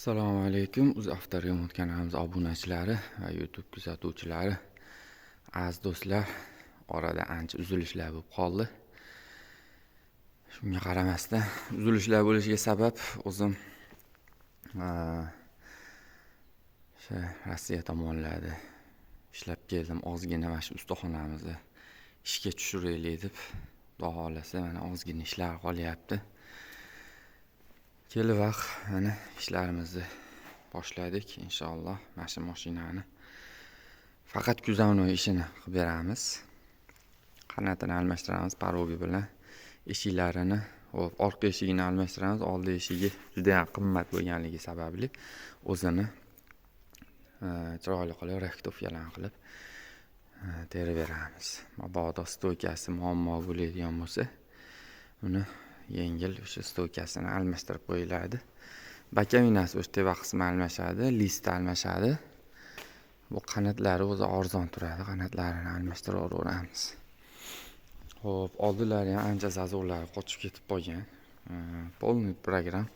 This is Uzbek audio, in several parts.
Assalomu alaykum. Uzaftar Remont kanalimiz obunachilari va YouTube kuzatuvchilari. Aziz do'stlar, orada ancha uzilishlar bo'lib qoldi. Shunga qaramasdan uzilishlar bo'lishiga sabab o'zim o'sha Rossiya tomonlarida ishlab keldim. Ozgina mana shu ustaxonamizni ishga tushiraylik deb, Xudo xolasa mana ozgina ishlar qolyapti. Keli vaqt mana ishlarimizni boshladik inshaalloh. Mana shu mashinani faqat kuzovnoy ishini qilib beramiz. Qanotini almashtiramiz parogi bilan. Eshiklarini, orqa eshigini almashtiramiz. Oldi eshigi juda ham qimmat bo'lganligi sababli o'zini chiroyli qilib rektofiyalan qilib terib beramiz. Mabodo stoykasi muammo bo'ladigan bo'lsa, uni yengil o'sha stoykasini almashtirib qo'yiladi. Bakavinasi o'sha teva qismi almashadi, list almashadi. Bu qanotlari o'zi arzon turadi. Qanotlarini almashtirib o'ramiz. Xo'p, oldilari ham ancha zazorlari qochib ketib qolgan. Polniy program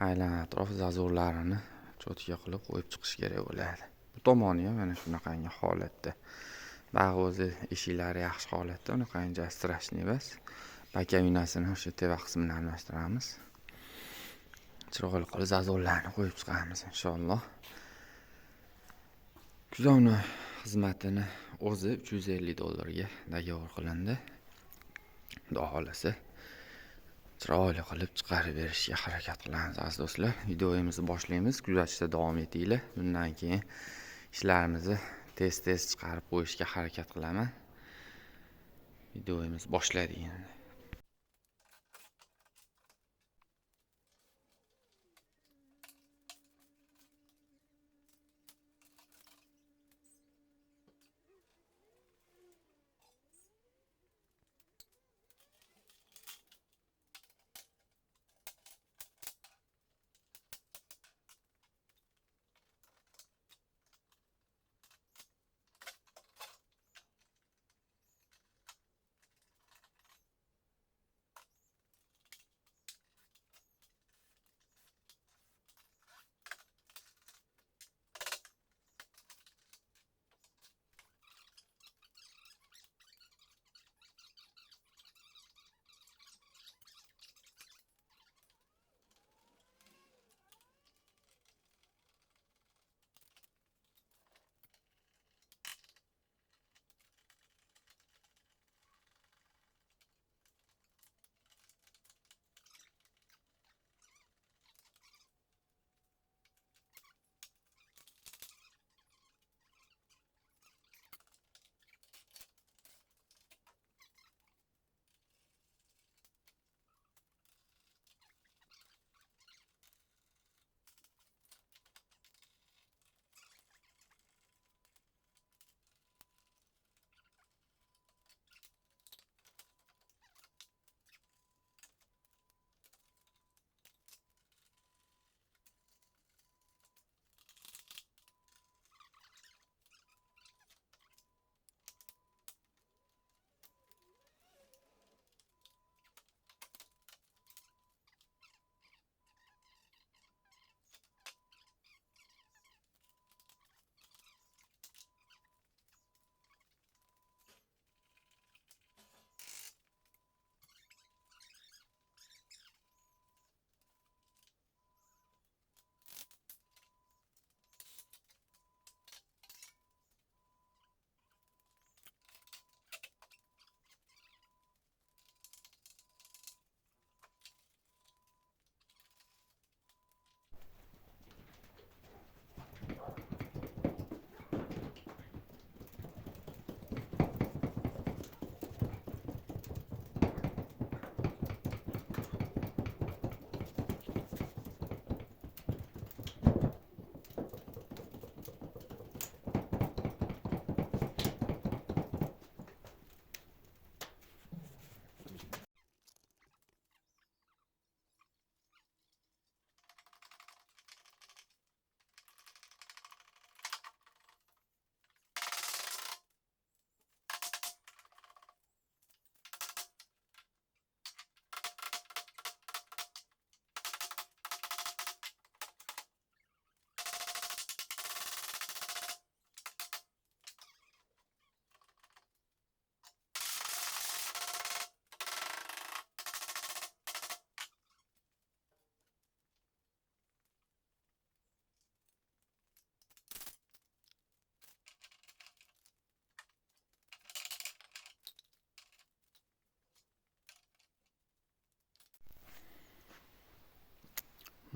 aylan atrof zazorlarini cho'tga qilib qo'yib chiqish kerak bo'ladi. Bu tomoni ham mana shunaqangi holatda. Bag'i o'zi eshiklari yaxshi holatda, unaqangi strashniy emas. Bakavinasini o'sha teva qismini almashtiramiz. Chiroyli qilib zazorlarni qo'yib chiqamiz inshaalloh. Kuzovnoy xizmatini o'zi $350 dogovor qilindi. Xudo xolasa chiroyli qilib chiqarib berishga harakat qilamiz aziz do'stlar. Videomizni boshlaymiz. Kuzatishda davom etinglar. Bundan keyin ishlarimizni tez chiqarib qo'yishga harakat qilaman. Videomiz boshladik endi.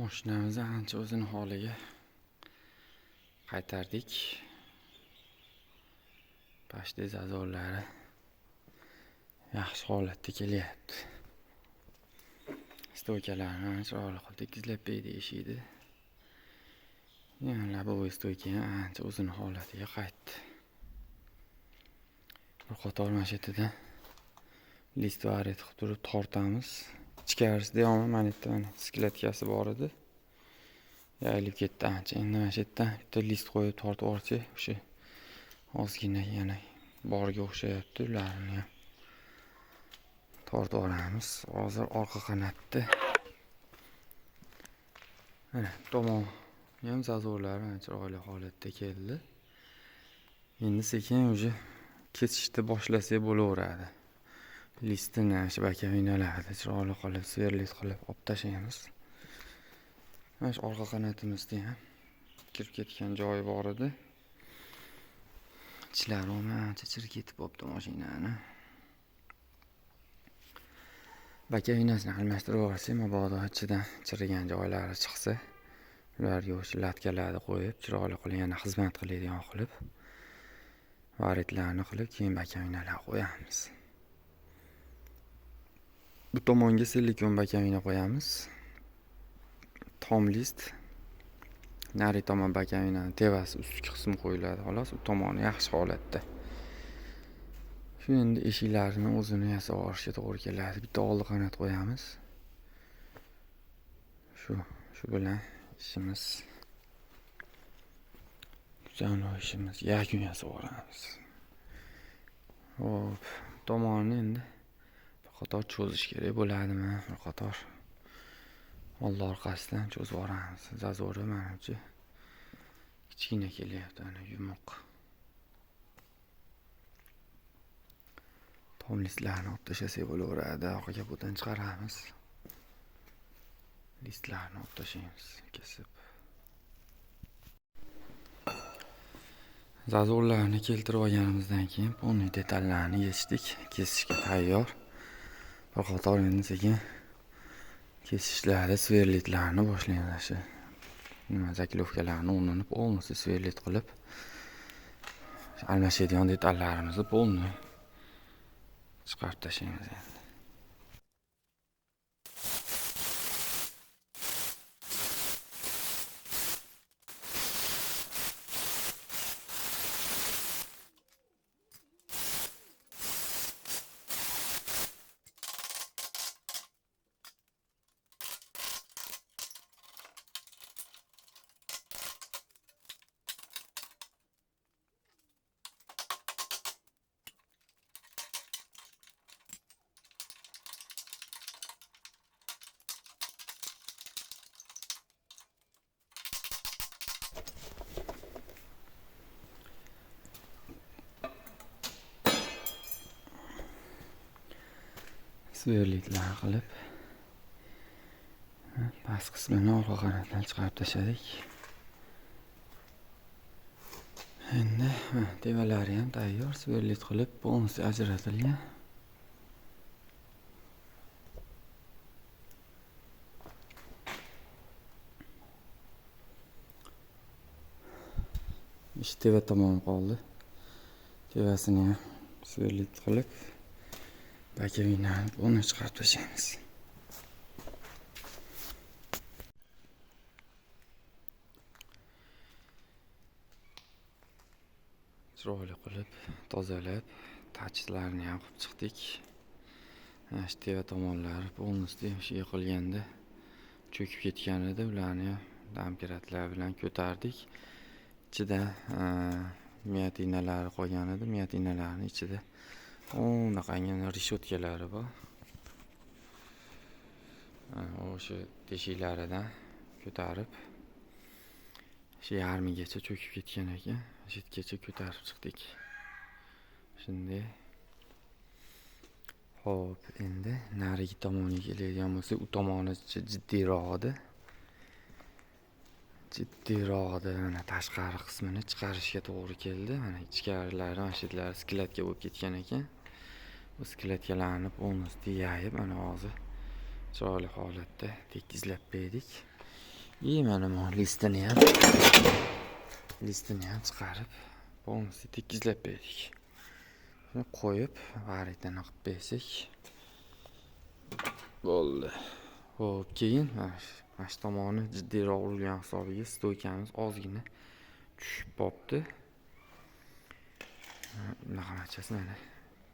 Mashinamizni ancha o'zini holiga qaytardik. Pashta zazorlari yaxshi holatda kelyapti. Stoykalarni chiroyli qilib tekizlab berdik eshikni. Yana bu stoyka ancha o'zini holatiga qaytdi. Bir qator mashinadan list varet qilib turib tortamiz. Ichkarisida yo'q, mana yerda sklatkasi bor edi. Yayilib ketdi ancha. Endi mana shu yerdan bitta list qo'yib tortib olsak, o'sha ozgina yana borga o'xshayapti. Ularni ham tortib olamiz. Hozir orqa qanotda mana tomon ham zazorlari chiroyli holatda keldi. Endi sekin o'sha kesishni boshlasak bo'laveradi. Listini shu bakavinalarni chiroyli qilib sverlit qilib olib tashlaymiz. Mana shu orqa qanotimizda ham kirib ketgan joyi bor edi. Ichlari ancha chir ketib qolibdi mashinani. Bakavinasini almashtirib yuborsak, mabodo ichidan chirigan joylari chiqsa, ularga o'sha latkalarni qo'yib, chiroyli qilib yana xizmat qiladigan qilib, varetlarni qilib, keyin bakavinalar qo'yamiz. Bu tomonga silikon bakavina qo'yamiz. Tom list. Nari tomon bakavinani tevasi ustki qismi qo'yiladi. Xolos, u tomoni yaxshi holatda. Shu endi eshiklarni o'zini yasab olishga to'g'ri keladi. Bitta oldi qanot qo'yamiz. Shu bilan ishimiz ishimiz yakun yasab olamiz. Hop, tomonni endi bir qator cho'zish kerak bo'ladimi? Bir qator oldi orqasidan cho'zib olamiz. Zazori menimcha kichkina kelyapti, ana yumuq. Tom listlarni olib tashlasak bo'laveradi. Orqaga bundan chiqaramiz. Listlarni olib tashlaymiz, kesib. Zazorlarni keltirib olganimizdan keyin bunday detallarni yechdik, kesishga tayyor. Bir qator endi sekin kesishlarni, sverlitlarni boshlaymiz. Zaklovkalarni o'rnini polностью sverlit qilib, almashadigan detallarimizni polni chiqarib tashlaymiz endi. Sverlitlar qilib past qismini orqa qanotdan chiqarib tashladik. Endi tevalari ham tayyor, sverlit qilib polностью ajratilgan. Ish teva tomon qoldi. Tevasini ham sverlit qilib bakavinani uni chiqarib tashlaymiz. Chiroyli qilib tozalab, tachlarni ham qilib chiqdik. Shu teva tomonlari polностью yiqilganda cho'kib ketgan edi. Ularni dampiratlar bilan ko'tardik. Ichida miyatinalar qolgan edi. Miyatinalarning ichida unaqangi rishotkalari bor. O'sha teshiklaridan ko'tarib, shu yarmigacha cho'kib ketgan ekan. Shitgacha ko'tarib chiqdik. Shunday. Xo'p, endi narigi tomoniga keladigan bo'lsak, u tomoni jiddiyroqdi. Mana tashqari qismini chiqarishga to'g'ri keldi. Mana ichkarilari, mana shu yerlari sklatka bo'lib ketgan ekan. Bu sklatkalarni polностью yayib, mana hozir chiroyli holatda tekizlab berdik. Mana bu listini ham chiqarib, polностью tekizlab berdik. Shuni qo'yib, varitani qilib bersak bo'ldi. Xo'p, keyin mana shu tomoni jiddiyroq urilgan hisobiga stoykamiz ozgina tushib qopti. Bunaqachasi mana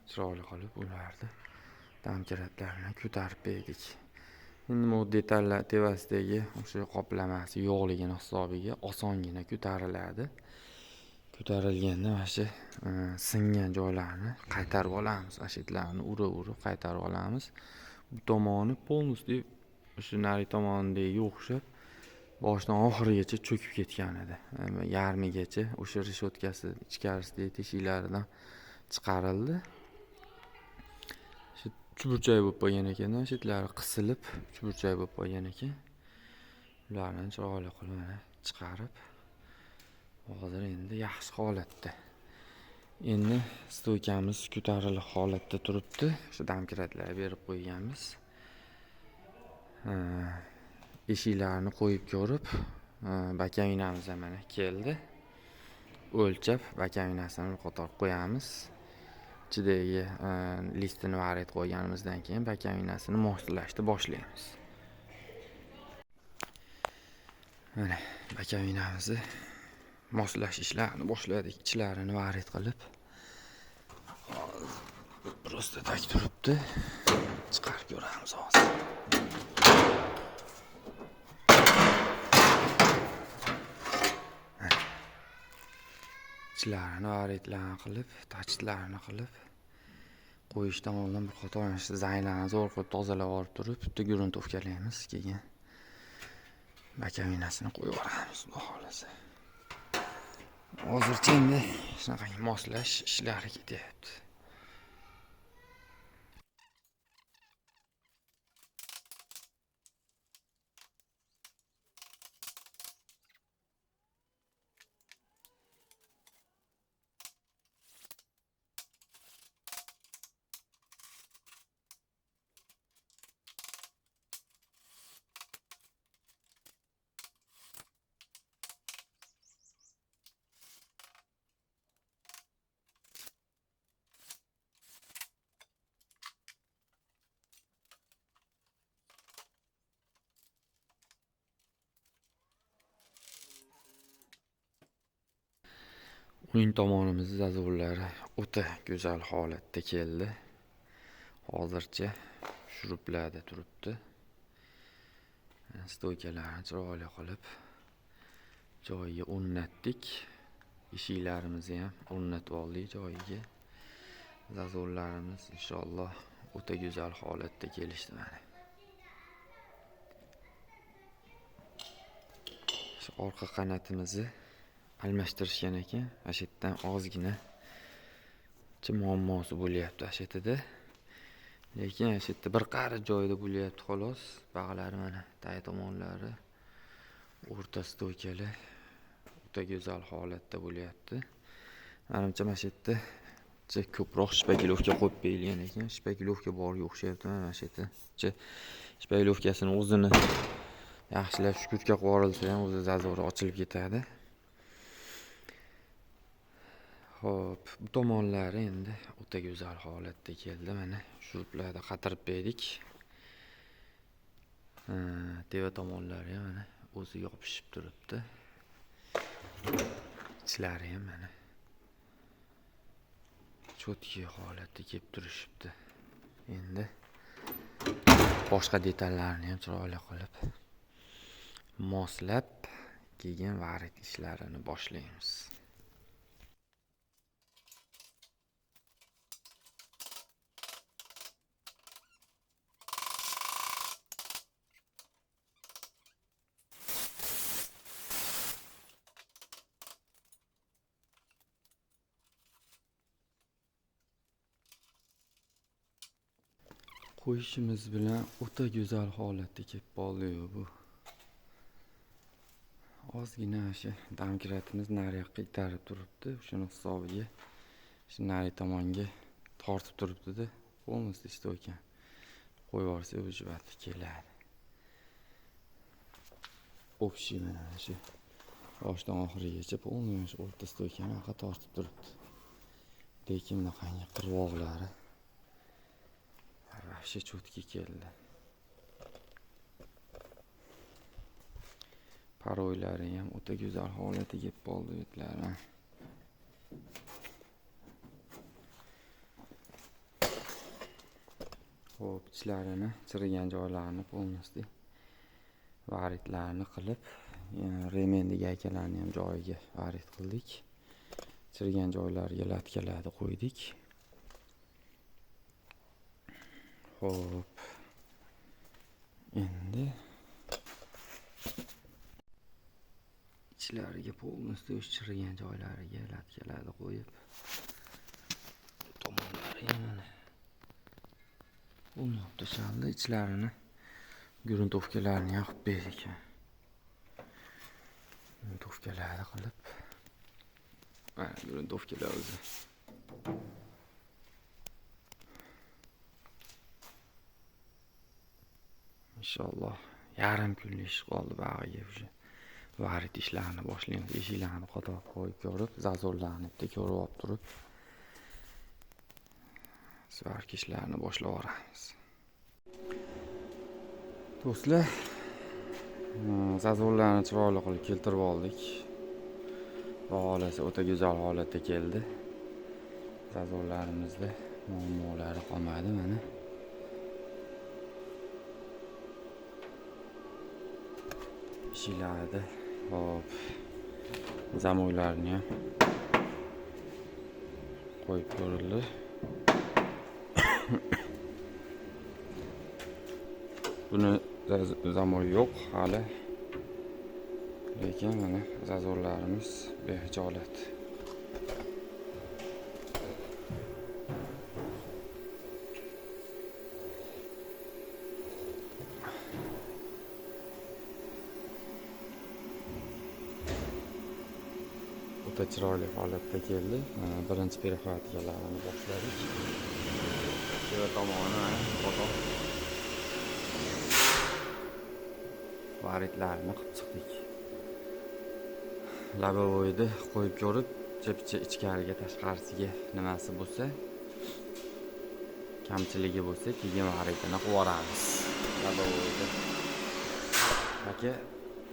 chiroyli qilib ularni damkiratlarini ko'tarib berdik. Endi bu detallar tevasidagi o'sha qoplamasi yo'qligini hisobiga osongina ko'tariladi. Ko'tarilganda mana shu singan joylarni qaytarib olamiz. Ashitlarni urib qaytarib olamiz. Bu tomoni polностью o'sha nari tomonidagi o'xshab boshdan oxirigacha cho'kib ketgan edi. Yarmigacha o'sha reshotkasi ichkarisidagi teshiklaridan chiqarildi. Shu chuburchay bo'lib qolgan ekan, shitlari qisilib, chuburchay bo'lib qolgan ekan. Ularni chiroyli qilib mana chiqarib, hozir endi yaxshi holatda. Endi stoykamiz ko'tarilib holatda turibdi. Shu damkiratlarni berib qo'yganmiz. Eshiklarni qo'yib ko'rib, bakavinamiz ham mana keldi. O'lchab, bakavinasini bir qator qo'yamiz. Ichidagi listini varit qo'yganimizdan keyin bakavinasini moslashni boshlaymiz. Mana bakavinamizni moslash ishlarini boshladik. Ichlarini varit qilib, prosta tak turibdi. Chiqarib ko'ramiz hozir. Ichlarini varitlarni qilib, tachitlarni qilib qo'yishdan oldin bir qator zanglarni zo'r qilib tozalab olib turib, bitta gruntovkalaymiz, keyin bakavinasini qo'yib yuboramiz, bu xolasi. Hozircha endi shunaqangi moslash ishlari ketyapti. Uning tomonimizda zazurlari o'ta go'zal holatda keldi. Hozircha shuruplarda turibdi. Stoykalarni chiroyli qilib joyiga o'rnatdik. Eshiklarimizni ham o'rnatib oldik joyiga. Zazurlarimiz inshaalloh o'ta go'zal holatda kelishdi mana. Shu orqa qanotimizni almashtirishgan ekan. Ashitdan ozgina muammosi bo'lyapti ashitida. Lekin ashitda bir qarich joyida bo'lyapti xolos. Bag'lari mana tag tomonlari o'rta stoykalar o'ta go'zal holatda bo'lyapti. Menimcha ashitda ko'proq shpagilovka qo'yib berilgan ekan. Shpagilovka borga o'xshayapti mana ashitda. Shpagilovkasini o'zini yaxshilab shukurga qo'rilsa ham o'zi zazori ochilib ketadi. Xo'p, bu tomonlari endi o'ta go'zal holatda keldi. Mana shuruplarda qatirib berdik. Teva tomonlari ham mana o'zi yopishib turibdi. Ichlari ham mana cho'tki holatda kelib turishibdi. Endi boshqa detallarni ham chiroyli qilib moslab, keyin varit ishlarini boshlaymiz. Qo'yishimiz bilan o'ta go'zal holatda kelib qoldi bu. Ozgina shu damkiratimiz nariyoqqa itarib turibdi. Shuni hisobiga shu nari tomonga tortib turibdi-da. Polностью stoyka qo'yib yuborsa o'zi keladi. общий mana shu boshidan oxirigacha полный o'rta stoykani aqqa tortib turibdi. Lekin bunaqangi qirg'oqlari вообще cho'tki keldi. Paroylari ham o'ta go'zal holatiga kelib qoldi betlari. Xo'p, ichlarini, chirigan joylarini полностью varitlarni qilib, remendagi akalarni ham joyiga varit qildik. Chirigan joylariga latkalarni qo'ydik. Xo'p. Endi ichlariga полностью chirigan joylariga latkalarni qo'yib, tomonlari yana o'ynab tashaldi. Ichlarini gruntovkalarni yoqib berdik. Gruntovkalarni qilib, gruntovkalar o'zi inshaalloh yarim kunlik ish qoldi bag'iga o'sha. Varit ishlarini boshlaymiz. Eshiklarni qator qo'yib ko'rib, zazorlarni bitta ko'rib olib turib, svarka ishlarini boshlab yuboramiz. Do'stlar, zazorlarni chiroyli qilib keltirib oldik. Xohlasa o'ta go'zal holatda keldi. Zazorlarimizda muammolari qolmadi mana. Eshiklarida hop zamoylarni ham qo'yib ko'rildi. Buni zamoy yo'q hali. Lekin mana zazorlarimiz behijolat. O'ta chiroyli holatda keldi. Birinchi perxvatigalarni boshladik. Shu tomoni foto varitlarni qilib chiqdik. Labovoyni qo'yib ko'rib, chepcha ichkariga tashqarisiga nimasi bo'lsa, kamchiligi bo'lsa, keyin varitini qilib yuboramiz. Labovoyni aka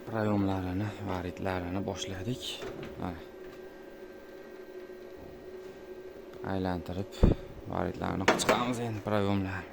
prayomlarini, varitlarini boshladik. Aylantirib varitlarni qilib chiqamiz endi prayomlar.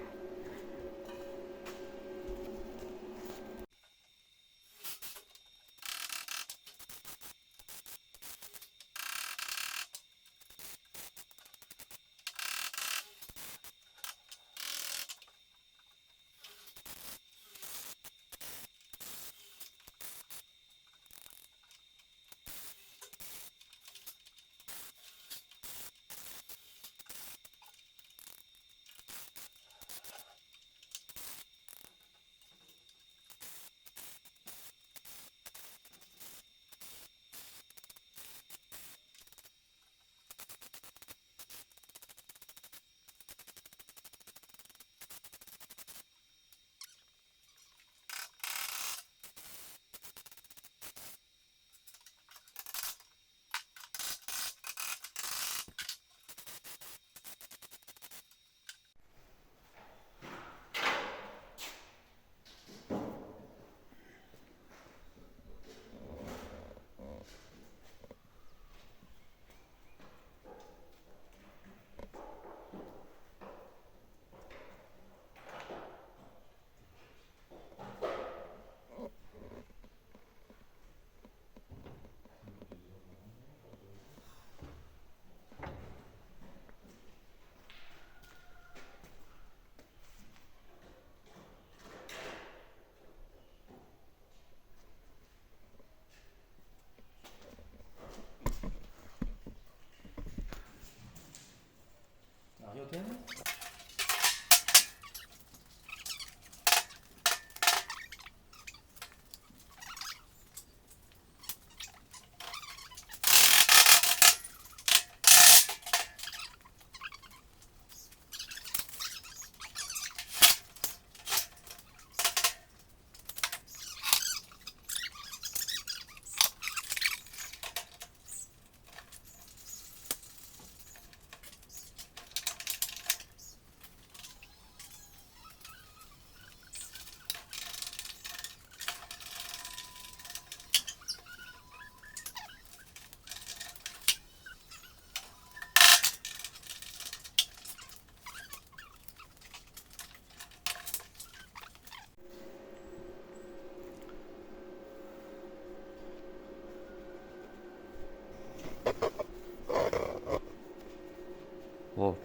Hop.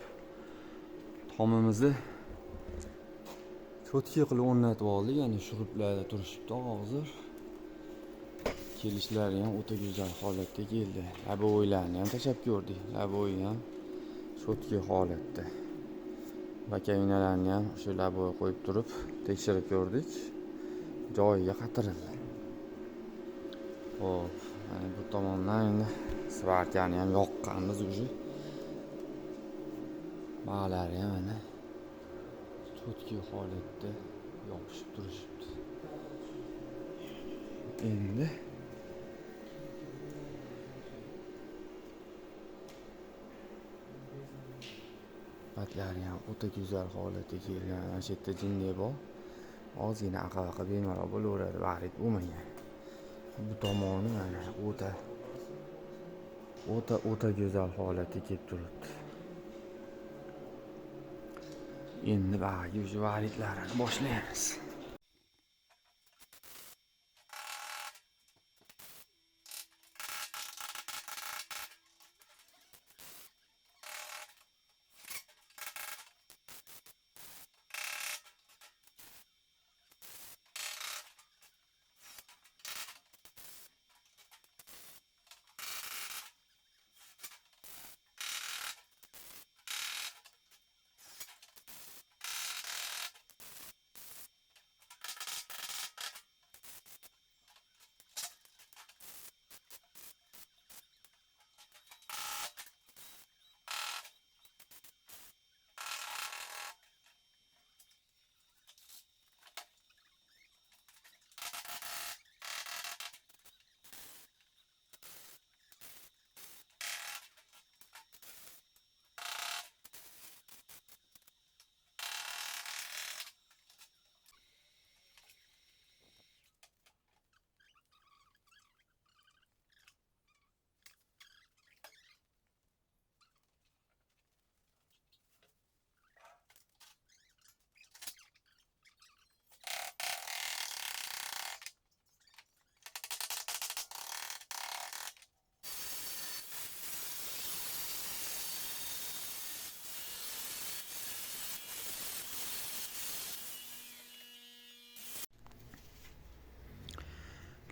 Tomimizni cho'tki qilib o'rnatib oldik. Ya'ni shuruplarda turishibdi hozir. Kelishlari ham o'ta go'zal holatda keldi. Labo'ylarni ham tashab ko'rdik. Labo'y ham cho'tki holatda. Bakayinalarni ham shu labo'y qo'yib turib tekshirib ko'rdik. Joyiga qatirildi. Hop, mana bu tomondan endi svarkani ham yoqqanmiz уже. Bog'lari ham mana cho'tki holatda yopishib turishibdi. Endi patlari ham o'ta go'zal holatga kelgan. Mana shu yerda jinni bor. Ozgina aqa bemalol bo'laveradi, varid bo'lmagan. Bu tomoni mana o'ta go'zal holatga kelib turibdi. Endi bag'ga o'sha varidlarni boshlaymiz.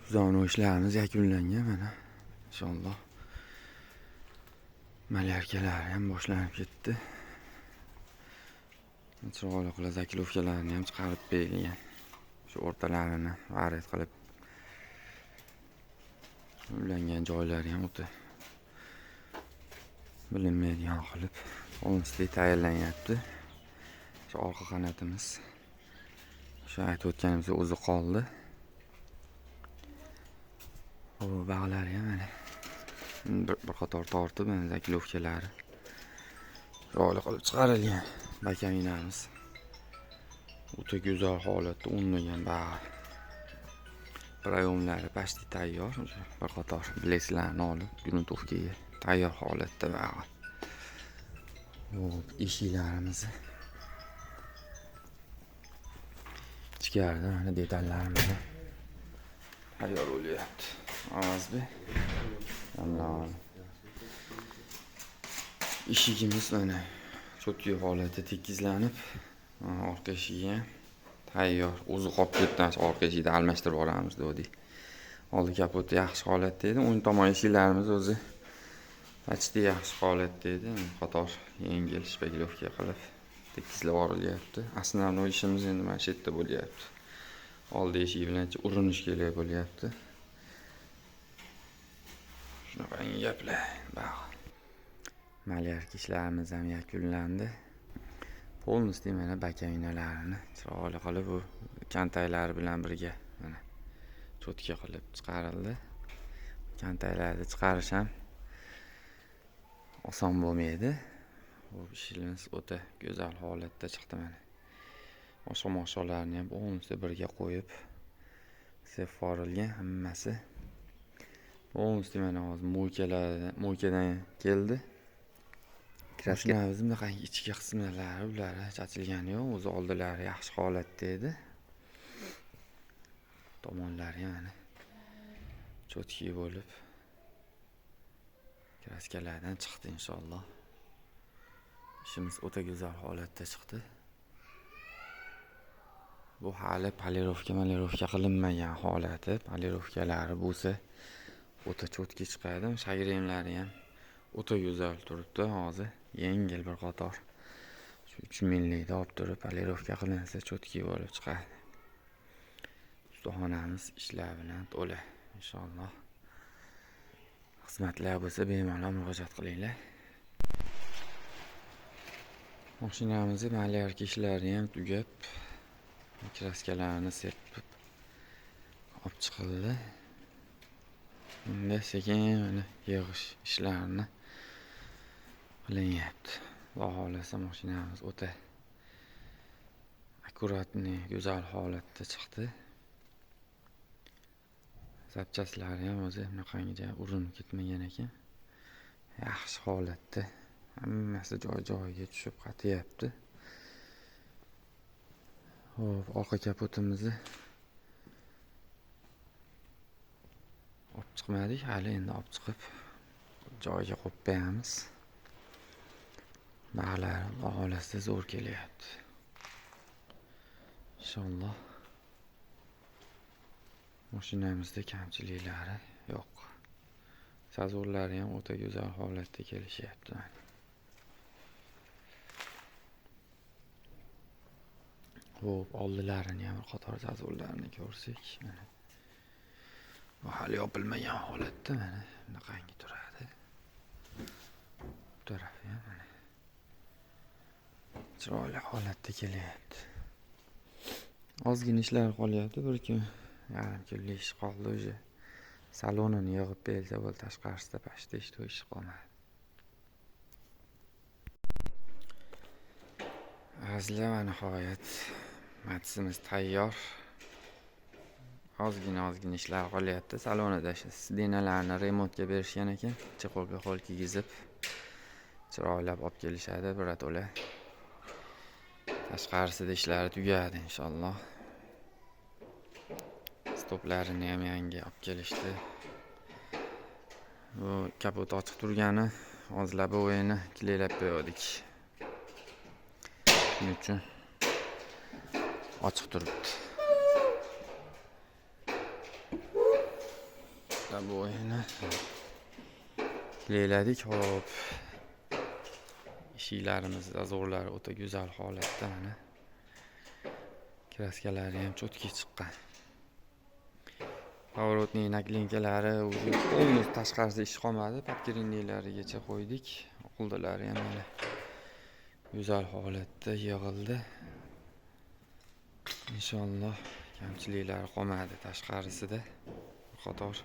Kuzovni ishlarimiz yakunlangan mana. Inshaalloh. Malyarkalar ham boshlanib ketdi. Chiroyli qilib zakilovkalarni ham chiqarib bergan. Shu o'rtalarini varid qilib ulangan joylari ham o'ta bilinmaydigan qilib polностью tayyorlanyapti. Shu orqa qanotimiz shu aytib o'tganimiz o'zi qoldi. O bog'lari ham mana bir qator tortib, mana zakilovkalari chiroyli qilib chiqarilgan. Bakaminamiz o'ta go'zal holatda o'rnagan bog'. Rayonlari почти tayyor. Bir qator bileklarni olib, gruntovkaga tayyor holatda bog'. Hop, eshiklarimiz ichkarida mana detallarimiz tayyor bo'lyapti. Avazbi. Eshigimiz mana cho'tki holatda tekizlanib, orqa eshigi ham tayyor. O'zi qolib ketgan, orqa eshikni almashtirib olamiz dedik. Oldi kapoti yaxshi holatda edi. O'ng tomon eshiklarimiz o'zi почти yaxshi holatda edi. Qator yengil shpaglovka qilib tekizlab yorilyapti. Основной ishimiz endi mana shu yerda bo'lyapti. Oldi eshik bilan urinish kerak bo'lyapti. Shunaqangi gaplar. Malyarka ishlarimiz ham yakunlandi. Polностью mana bakaminalarini chiroyli qilib bu kantaylari bilan birga mana cho'tki qilib chiqarildi. Kantaylarni chiqarish ham oson bo'lmaydi. Bu ishimiz o'ta go'zal holatda chiqdi mana. Oshxo'moshlarni ham polностью birga qo'yib sepforilgan hammasi. Polностью mana hozir mo'ykadan keldi. Kraskamiz bunaqa ichki qismlari ular chachilgani yo'q, o'zi oldilari yaxshi holatda edi. Tomonlari ham mana cho'tki bo'lib kraskalardan chiqdi inshaalloh. ishimiz o'ta go'zal holatda chiqdi. Bu hali polirovka qilinmagan holati. Polirovkalari bo'lsa o'ta cho'tki chiqadi. Shagremlari ham o'ta go'zal turibdi. Hozir yengil bir qator. 3 millikda olib turib polirovka qilinsa cho'tki bo'lib chiqadi. Ustaxonamiz ishlar bilan to'la. Inshaalloh. Xizmatlar bo'lsa bemalol murojaat qilinglar. Mashinamizning malyarka ishlari ham tugab, kraskalarni sepib olib chiqildi. Endi sekin yig'ish ishlarini qilinyapti. Xudo xolasa mashinamiz o'ta akkuratni, go'zal holatda chiqdi. Zapchaslari ham o'zi bunaqangi urinib ketmagan ekan. Yaxshi holatda. Hammasi joy-joyiga tushib qatyapti. Xo'p, orqa kapotimizni olib chiqmadik, hali endi olib chiqib joyiga qo'yib qo'yamiz. Bog'lar xolasida zo'r kelyapti. Inshaalloh mashinamizda kamchiliklari yo'q. Sazorlari ham o'ta go'zal holatda kelishyapti. Xo'p, oldilarini ham qator sazorlarni ko'rsak, mana bu hali yopilmagan holatda, mana bunaqangi turadi. Bu tarafi ham mana chiroyli holatda kelyapti. Ozgina ishlar qolyapti, bir kun yarim kunlik ish qoldi o'sha. Salonini yig'ib bersa bo'ldi, tashqarisida pashta ish qolmadi. Azizlar, va nihoyat matsimiz tayyor. Ozgina ishlar qolyapti. Salonida sidenalarni remontga berishgan ekan. Qo'lga qo'l kiygizib chiroylab olib kelishadi, birato'la. Tashqarisida ishlari tugadi inshaalloh. Stoplarini ham yangi olib kelishdi. Bu kapot ochiq turgani, hozirlab o'yini klelab qo'ydik. Shuning uchun ochiq turibdi. Bu o'yini kleladik. Hop. Eshiklarimiz, azorlari o'ta go'zal holatda mana. Kraskalari ham cho'tki chiqqan. Pavorotning naklinkalari o'zi tashqarisida ish qolmadi. Podkirindilarigacha qo'ydik. Oldilari ham mana go'zal holatda yig'ildi. Inshaalloh kamchiliklari qolmadi tashqarisida. Qator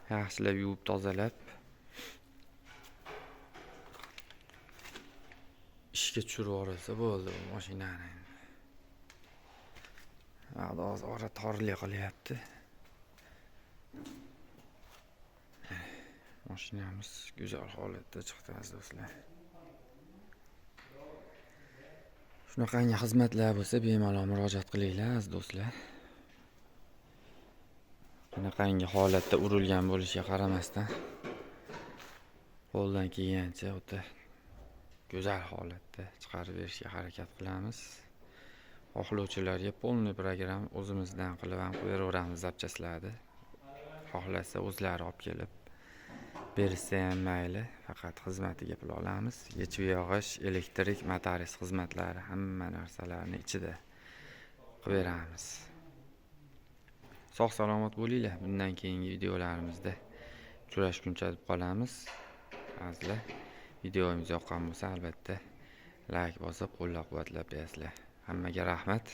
yaxshilab yuvib tozalab ishga tushirib yuborsa bo'ldi bu mashinani. Hozir ora torlik qilyapti. Mashinamiz go'zal holatda chiqdi aziz do'stlar. Shunaqangi xizmatlar bo'lsa bemalol murojaat qilinglar aziz do'stlar. Bunaqangi holatda urilgan bo'lishiga qaramasdan qo'ldan kelgancha o'ta go'zal holatda chiqarib berishga harakat qilamiz. Xohlovchilarga polniy program o'zimizdan qilib ham qo'yaveramiz zapchaslarni. Xohlasa o'zlari olib kelib bersa ham mayli, faqat xizmatiga pul olamiz. Yechib yog'ish, elektrik, motoris xizmatlari hamma narsalarni ichida qilib beramiz. Sog' salomat bo'linglar. Bundan keyingi videolarimizda uchrashguncha deb qolamiz. Azizlar, videomiz yoqqan bo'lsa albatta like bosib qo'llab-quvvatlab berasizlar. Hammaga rahmat.